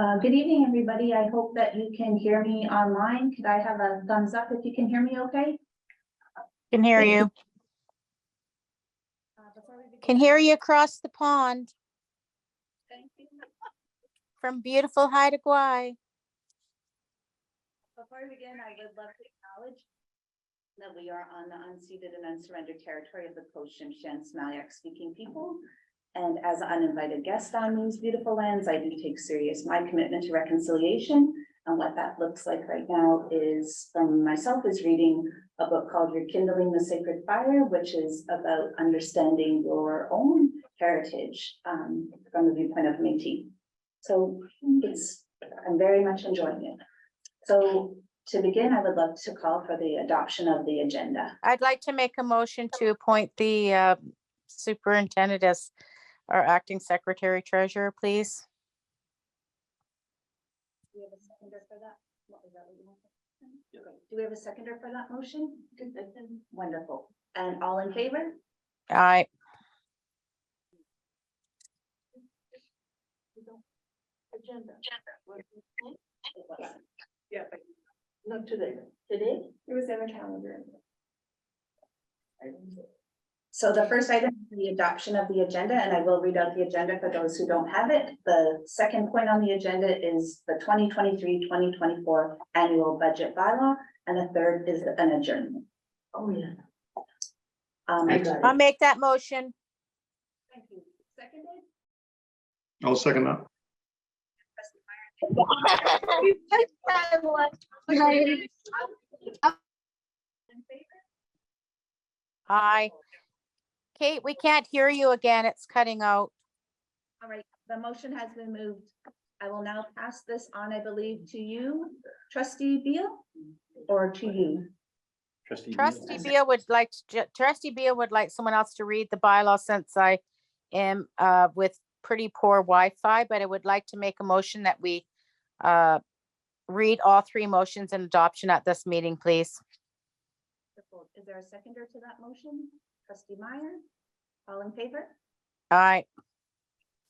Good evening, everybody. I hope that you can hear me online. Could I have a thumbs up if you can hear me okay? Can hear Thank you. Before we begin, Can hear you across the pond Thank you. from beautiful Haida Gwaii. Before we begin, I would love to acknowledge that we are on the unceded and unsurrendered territory of the Coast-Shin-Shan Smalyak speaking people. And as an uninvited guest on these beautiful lands, I do take serious my commitment to reconciliation. And what that looks like right now is from myself is reading a book called Rekindling the Sacred Fire, which is about understanding your own heritage from the viewpoint of Métis. So I'm very much enjoying it. So to begin, I would love to call for the adoption of the agenda. I'd like to make a motion to appoint the superintendent as our acting secretary treasurer, please. Do we have a seconder for that? What was that? What you wanted? Okay. Do we have a seconder for that motion? Wonderful. And all in favor? Aye. Agenda. Yeah, but not today. Today? It was in the calendar. So the first item is the adoption of the agenda, and I will read out the agenda for those who don't have it. The second point on the agenda is the 2023-2024 annual budget bylaw, and the third is an adjournment. Oh, yeah. I'll make that motion. Thank you. Seconded? I'll second that. In favor? Aye. Kate, we can't hear you again. It's cutting out. All right, the motion has been moved. I will now pass this on, I believe, to you, trustee Beal, or to you. Trustee Beal would like someone else to read the bylaw since I am with pretty poor Wi-Fi, but I would like to make a motion that we read all three motions in adoption at this meeting, please. Is there a seconder to that motion? Trustee Meyer, all in favor? Aye.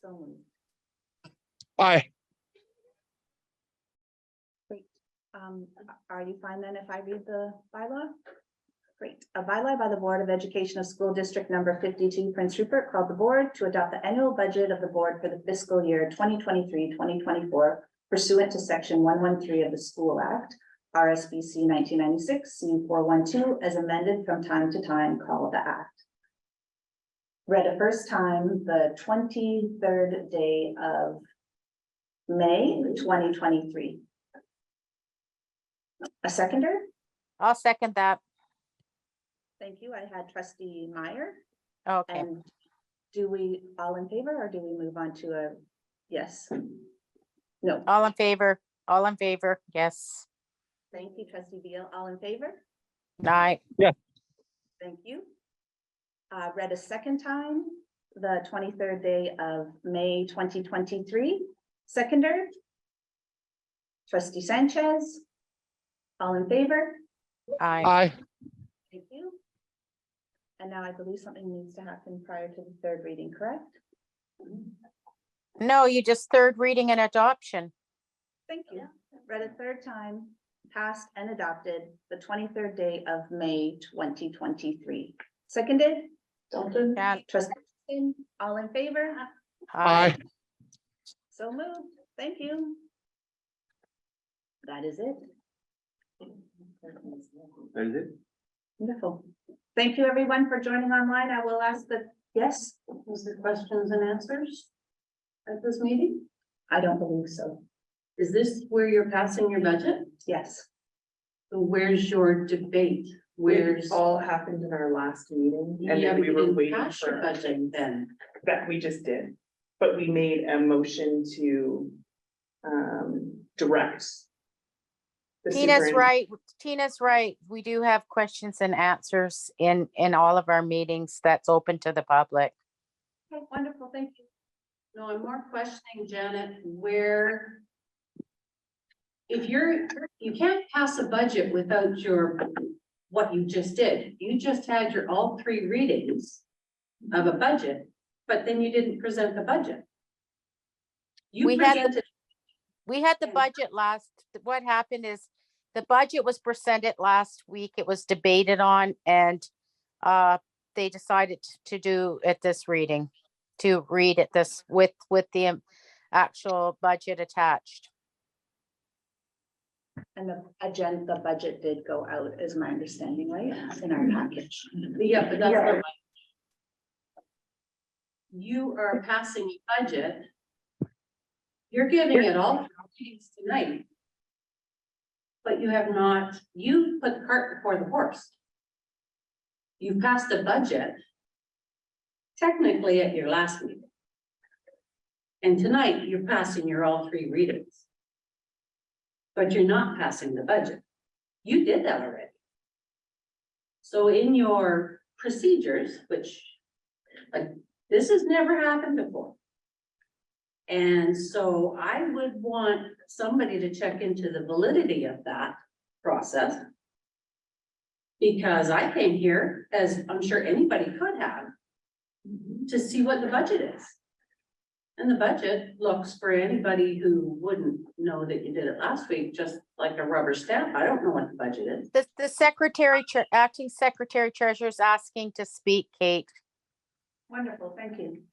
So moved. Aye. Great. Are you fine then if I read the bylaw? Great. A bylaw by the Board of Education of School District Number 52, Prince Rupert, called the board to adopt the annual budget of the board for the fiscal year 2023-2024 pursuant to section 113 of the School Act, RSBC 1996, C412, as amended from time to time, call the act. Read a first time the 23rd day of May 2023. A seconder? I'll second that. Thank you. I had trustee Meyer. Okay. And do we all in favor or do we move on to a yes? No. All in favor? All in favor? Yes. Thank you, trustee Beal. All in favor? Aye. Thank you. Read a second time, the 23rd day of May 2023. Seconder? Trustee Sanchez? All in favor? Aye. Aye. Thank you. And now I believe something needs to happen prior to the third reading, correct? No, you just third reading and adoption. Thank you. Read a third time, passed and adopted the 23rd day of May 2023. Seconded? Dalton? Yeah. Trustee, Austin, all in favor? Aye. So moved. Thank you. That is it. That is it? Wonderful. Thank you, everyone, for joining online. I will ask the, yes? Was there questions and answers at this meeting? I don't believe so. Is this where you're passing your budget? Yes. So where's your debate? Where's? It all happened in our last meeting, and Yeah, then but we you were didn't waiting pass your for budget then. that. We just did, but we made a motion to direct. the Tina's superin- right. Tina's right. We do have questions and answers in all of our meetings that's open to the public. Okay, wonderful. Thank you. No, I'm more questioning, Janet, where. If you can't pass a budget without what you just did. You just had your all three readings of a budget, but then you didn't present the budget. You We had the- presented We had the Yeah. budget what happened is the budget was presented last week. It was debated on and they decided to do it this reading, to read it this with the actual budget attached. And the budget did go out, is my understanding, right, in our package. Yeah, but that's Yeah. not. You are passing a budget. You're giving it all meetings tonight. But you have not, you put the cart before the horse. You passed a budget. Technically at your last meeting. And tonight you're passing your all three readings. But you're not passing the budget. You did that already. So in your procedures, which, like, this has never happened before. And so I would want somebody to check into the validity of that process. Because I came here, as I'm sure anybody could have, to see what the budget is. And the budget looks, for anybody who wouldn't know that you did it last week, just like a rubber stamp. I don't know what the budget is. The secretary, acting secretary treasurer is asking to speak, Kate. Wonderful, thank you.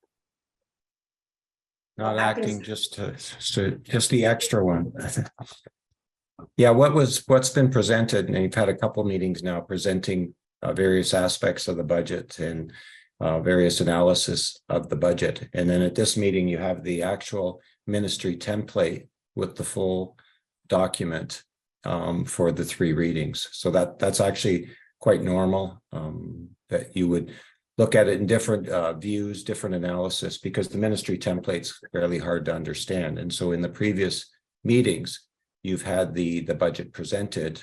Not Well, acting- acting, just the extra one. Yeah, what's been presented, and you've had a couple meetings now presenting various aspects of the budget and various analysis of the budget. And then at this meeting, you have the actual ministry template with the full document for the three readings. So that's actually quite normal, that you would look at it in different views, different analysis, because the ministry template's fairly hard to understand. And so in the previous meetings, you've had the budget presented,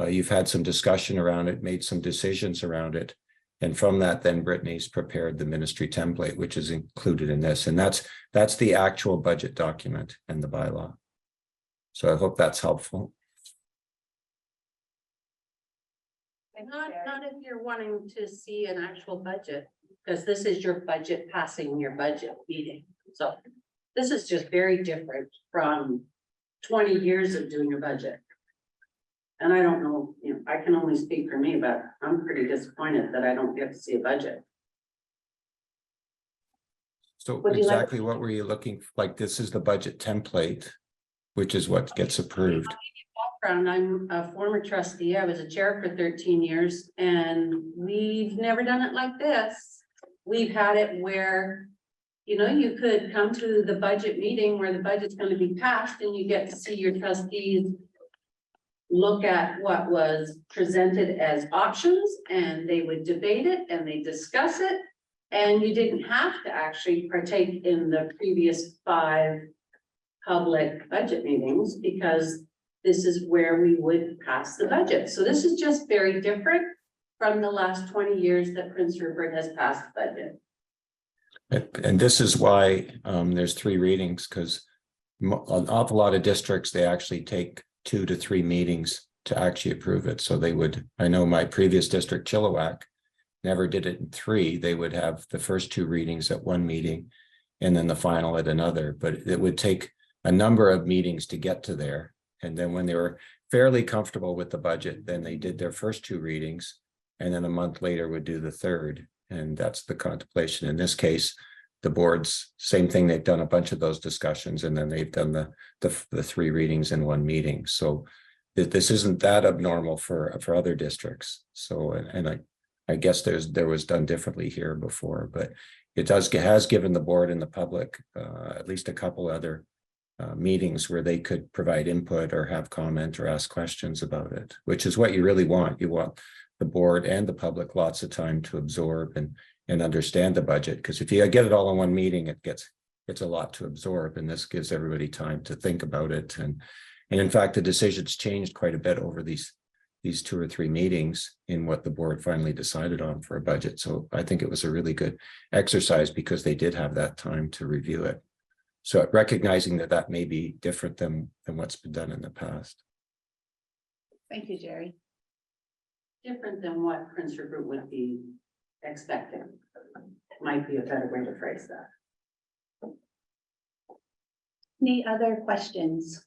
you've had some discussion around it, made some decisions around it. And from that, then Brittany's prepared the ministry template, which is included in this. And that's the actual budget document and the bylaw. So I hope that's helpful. Not if you're wanting to see an actual budget, because this is your budget passing your budget meeting. So this is just very different from 20 years of doing a budget. And I don't know, I can only speak for me, but I'm pretty disappointed that I don't get to see a budget. So Would you like- exactly what were you looking, like, this is the budget template, which is what gets approved. Background, I'm a former trustee. I was a chair for 13 years and we've never done it like this. We've had it where, you could come to the budget meeting where the budget's going to be passed and you get to see your trustees look at what was presented as options and they would debate it and they discuss it. And you didn't have to actually partake in the previous 5 public budget meetings because this is where we would pass the budget. So this is just very different from the last 20 years that Prince Rupert has passed the budget. And this is why there's 3 readings, because an awful lot of districts, they actually take 2 to 3 meetings to actually approve it. So they would, I know my previous district, Chilliwack, never did it in 3. They would have the first 2 readings at one meeting and then the final at another, but it would take a number of meetings to get to there. And then when they were fairly comfortable with the budget, then they did their first 2 readings and then a month later would do the third. And that's the contemplation. In this case, the boards, same thing, they've done a bunch of those discussions and then they've done the 3 readings in one meeting. So this isn't that abnormal for other districts. So, and I guess there was done differently here before, but it has given the board and the public at least a couple other meetings where they could provide input or have comment or ask questions about it, which is what you really want. You want the board and the public lots of time to absorb and understand the budget, because if you get it all in one meeting, it's a lot to absorb, and this gives everybody time to think about it. And in fact, the decisions changed quite a bit over these 2 or 3 meetings in what the board finally decided on for a budget. So I think it was a really good exercise because they did have that time to review it. So recognizing that may be different than what's been done in the past. Thank you, Jerry. Different than what Prince Rupert would be expecting. Might be a better way to phrase that. Any other questions?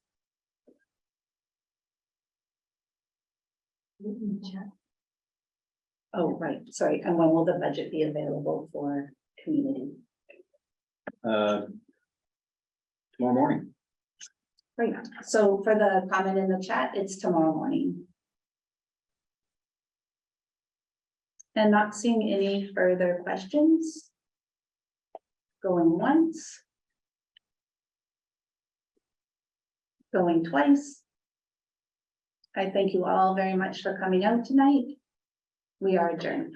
Oh, right, sorry, and when will the budget be available for community? Tomorrow morning. Great, so for the comment in the chat, it's tomorrow morning. And not seeing any further questions. Going once. Going twice. I thank you all very much for coming out tonight. We are adjourned.